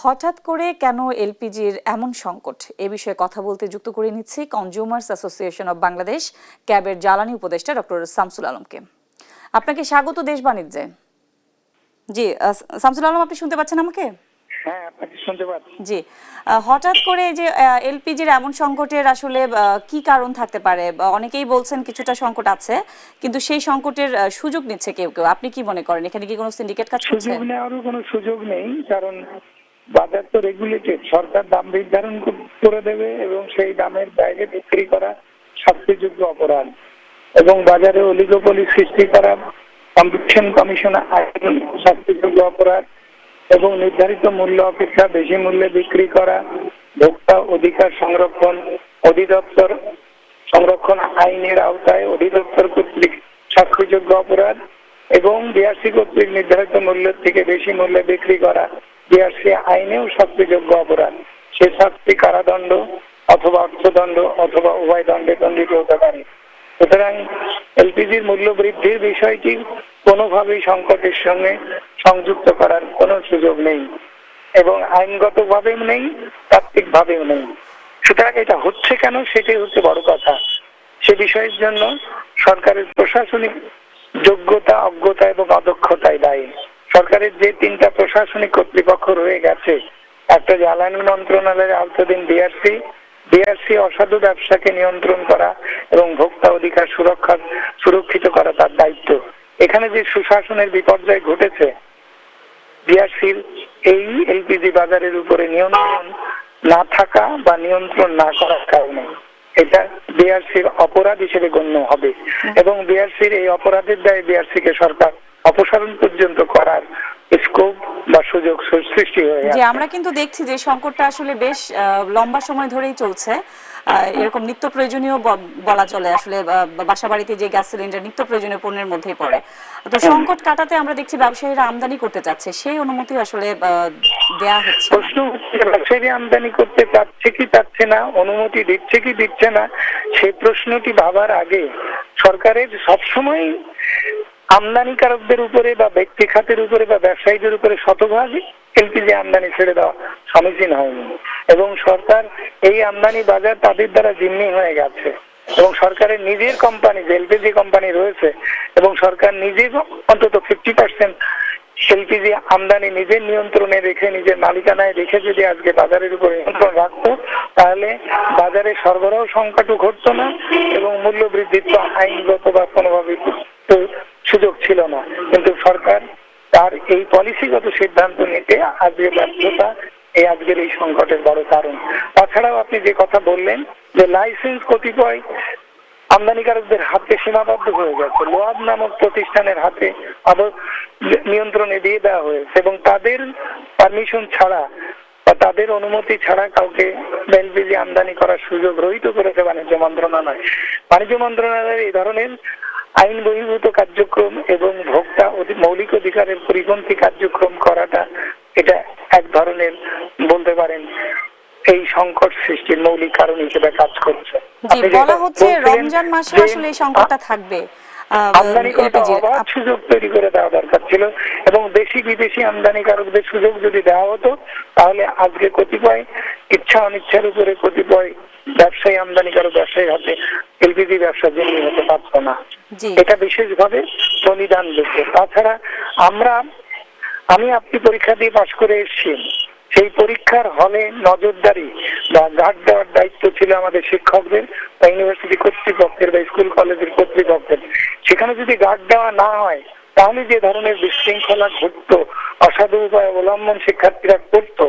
হঠাৎ করে কেন এলপিজির এমন সংকট এ বিষয়ে কথা বলতে যুক্ত করে নিচ্ছি কনজিউমার্স অ্যাসোসিয়েশন অব বাংলাদেশ ক্যাবের জ্বালানি উপদেষ্টা ডক্টর শামসুল আলমকে। আপনাকে স্বাগত দেশ বাণিজ্যে। জি শামসুল আলম, আপনি শুনতে পাচ্ছেন আমাকে? হ্যাঁ, আপনাকে শুনতে পাচ্ছি। জি, হঠাৎ করে যে এলপিজির এমন সংকটের আসলে কি কারণ থাকতে পারে? অনেকেই বলছেন কিছুটা সংকট আছে, কিন্তু সেই সংকটের সুযোগ নিচ্ছে কেউ কেউ। আপনি কি মনে করেন, এখানে কি কোনো সিন্ডিকেট কাজ করছে? সুযোগ নেওয়ারও কোনো সুযোগ নেই, কারণ বাজার তো রেগুলেটেড। সরকার দাম নির্ধারণ করে দেবে এবং সেই দামের বাইরে বিক্রি করা শাস্তিযোগ্য অপরাধ, এবং বাজারে অলিগোপলি সৃষ্টি করা কম্পিটিশন কমিশন আইন শাস্তিযোগ্য অপরাধ, এবং নির্ধারিত মূল্য অপেক্ষা বেশি মূল্যে বিক্রি করা ভোক্তা অধিকার সংরক্ষণ অধিদপ্তর সংরক্ষণ আইনের আওতায় অধিদপ্তর কর্তৃক শাস্তিযোগ্য অপরাধ, এবং বিআরসি কর্তৃক নির্ধারিত মূল্যের থেকে বেশি মূল্যে বিক্রি করা বিআরসি আইনেও শাস্তিযোগ্য অপরাধ। সে শাস্তি কারাদণ্ড অথবা অর্থদণ্ড অথবা উভয় দণ্ডে দণ্ডিত হতে পারে। সুতরাং এলপিজির মূল্য বৃদ্ধির বিষয়টি কোনোভাবেই সংকটের সঙ্গে সংযুক্ত করার কোনো সুযোগ নেই, এবং আইনগতভাবেও নেই, তাত্ত্বিকভাবেও নেই। সুতরাং এটা হচ্ছে কেন, সেটাই হচ্ছে বড় কথা। সে বিষয়ের জন্য সরকারের প্রশাসনিক যোগ্যতা, অজ্ঞতা এবং অদক্ষতায় দায়ী। সরকারের যে তিনটা প্রশাসনিক কর্তৃপক্ষ রয়ে গেছে, একটা জ্বালানি মন্ত্রণালয়ের আওতাধীন বিআরসি অসাধু ব্যবসাকে নিয়ন্ত্রণ করা এবং ভোক্তা অধিকার সুরক্ষিত করা তার দায়িত্ব। এখানে যে সুশাসনের বিপর্যয় ঘটেছে, বিআরসির এই এলপিজি বাজারের উপরে নিয়ন্ত্রণ না থাকা বা নিয়ন্ত্রণ না করার কারণে এটা বিআরসির অপরাধ হিসেবে গণ্য হবে, এবং বিআরসির এই অপরাধের দায়ে বিআরসিকে সরকার অপসারণ পর্যন্ত করার স্কোপ বা সুযোগ সৃষ্টি হয়ে যাচ্ছে। আমরা কিন্তু দেখছি যে সংকটটা আসলে বেশ লম্বা সময় ধরেই চলছে। এরকম নিত্য প্রয়োজনীয় বলা চলে, আসলে বাসা বাড়িতে যে গ্যাস সিলিন্ডার নিত্য প্রয়োজনীয় পণ্যের মধ্যেই পড়ে। তো সংকট কাটাতে আমরা দেখছি ব্যবসায়ীরা আমদানি করতে চাচ্ছে, সেই অনুমতি আসলে দেয়া হচ্ছে। প্রশ্ন হচ্ছে ব্যবসায়ী আমদানি করতে চাচ্ছে কি চাচ্ছে না, অনুমতি দিচ্ছে কি দিচ্ছে না, সেই প্রশ্নটি ভাবার আগে সরকারের সবসময় আমদানিকারকদের উপরে বা ব্যক্তি খাতের উপরে বা ব্যবসায়ীদের উপরে শতভাগই এলপিজি আমদানি ছেড়ে দেওয়া সমীচীন হয়নি, এবং সরকার এই আমদানি বাজার তাদের দ্বারা জিম্মি হয়ে গেছে, এবং সরকারের নিজের কোম্পানি যে এলপিজি কোম্পানি রয়েছে, এবং সরকার নিজে অন্তত 50% এলপিজি আমদানি নিজের নিয়ন্ত্রণে রেখে, নিজের মালিকানায় রেখে যদি আজকে বাজারের উপরে নিয়ন্ত্রণ রাখতো, তাহলে বাজারে সরবরাহ সংকটও ঘটতো না, এবং মূল্য বৃদ্ধির তো আইনগত বা কোনোভাবে সুযোগ ছিল না। কিন্তু সরকার তার এই পলিসিগত সিদ্ধান্ত নিতে আজকে ব্যর্থতা আজকের এই সংকটের বড় কারণ। তাছাড়াও আপনি যে কথা বললেন যে লাইসেন্স কতিপয় আমদানিকারকদের হাতে সীমাবদ্ধ হয়ে গেছে, লোয়াব নামক প্রতিষ্ঠানের হাতে নিয়ন্ত্রণে দিয়ে দেওয়া হয়েছে, এবং তাদের পারমিশন ছাড়া বা তাদের অনুমতি ছাড়া কাউকে এলপিজি আমদানি করার সুযোগ রহিত করেছে বাণিজ্য মন্ত্রণালয়। বাণিজ্য মন্ত্রণালয়ের এই ধরনের আইন বহির্ভূত কার্যক্রম এবং ভোক্তা মৌলিক অধিকারের পরিপন্থী কার্যক্রম করাটা এটা এক ধরনের বলতে পারেন এই সংকট সৃষ্টির মৌলিক কারণ হিসেবে কাজ করছে। বলা হচ্ছে রমজান মাসে আসলে এই সংকটটা থাকবে, আমদানি করতে অবাধ সুযোগ তৈরি করে দেওয়া দরকার ছিল, এবং দেশি বিদেশি আমদানিকারকদের সুযোগ যদি দেওয়া হতো, তাহলে আজকে কতিপয় ইচ্ছা অনিচ্ছার উপরে কতিপয় ব্যবসায়ী আমদানিকারক ব্যবসায়ীর হাতে এলপিজি ব্যবসা জিম্মি হতে পারতো না। এটা বিশেষভাবে বলিদান দিচ্ছে। তাছাড়া আমি আপনি পরীক্ষা দিয়ে পাশ করে এসেছি, সেই পরীক্ষার হলে নজরদারি বা গার্ড দেওয়ার দায়িত্ব ছিল আমাদের শিক্ষকদের বা ইউনিভার্সিটি কর্তৃপক্ষের বা স্কুল কলেজের কর্তৃপক্ষের। সেখানে যদি গার্ড দেওয়া না হয়, তাহলে যে ধরনের বিশৃঙ্খলা ঘটতো, অসাধু উপায় অবলম্বন শিক্ষার্থীরা করত,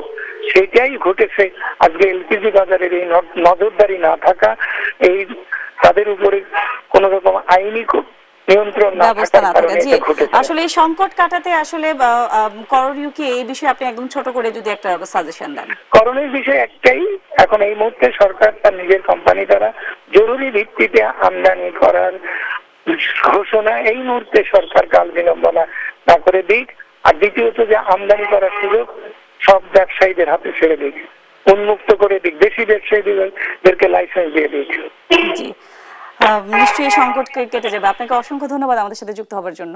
সেটাই ঘটেছে। আজকে এলপিজি বাজারের এই নজরদারি না থাকা, এই তাদের উপরে কোন রকম আইনি নিয়ন্ত্রণ ব্যবস্থা না থাকা। আসলে এই সংকট কাটাতে আসলে করণীয় কি, এই বিষয়ে আপনি একদম ছোট করে যদি একটা সাজেশন দেন। করণীয় বিষয় একটাই, এখন এই মুহূর্তে সরকার তার নিজের কোম্পানি দ্বারা জরুরি ভিত্তিতে আমদানি করার ঘোষণা এই মুহূর্তে সরকার কাল বিলম্বনা না করে দিক, আর দ্বিতীয়ত যে আমদানি করার সুযোগ সব ব্যবসায়ীদের হাতে ছেড়ে দিক, উন্মুক্ত করে দিক, দেশি ব্যবসায়ীদেরকে লাইসেন্স দিয়ে দিক। জি, নিশ্চয়ই সংকট কেটে যাবে। আপনাকে অসংখ্য ধন্যবাদ আমাদের সাথে যুক্ত হওয়ার জন্য।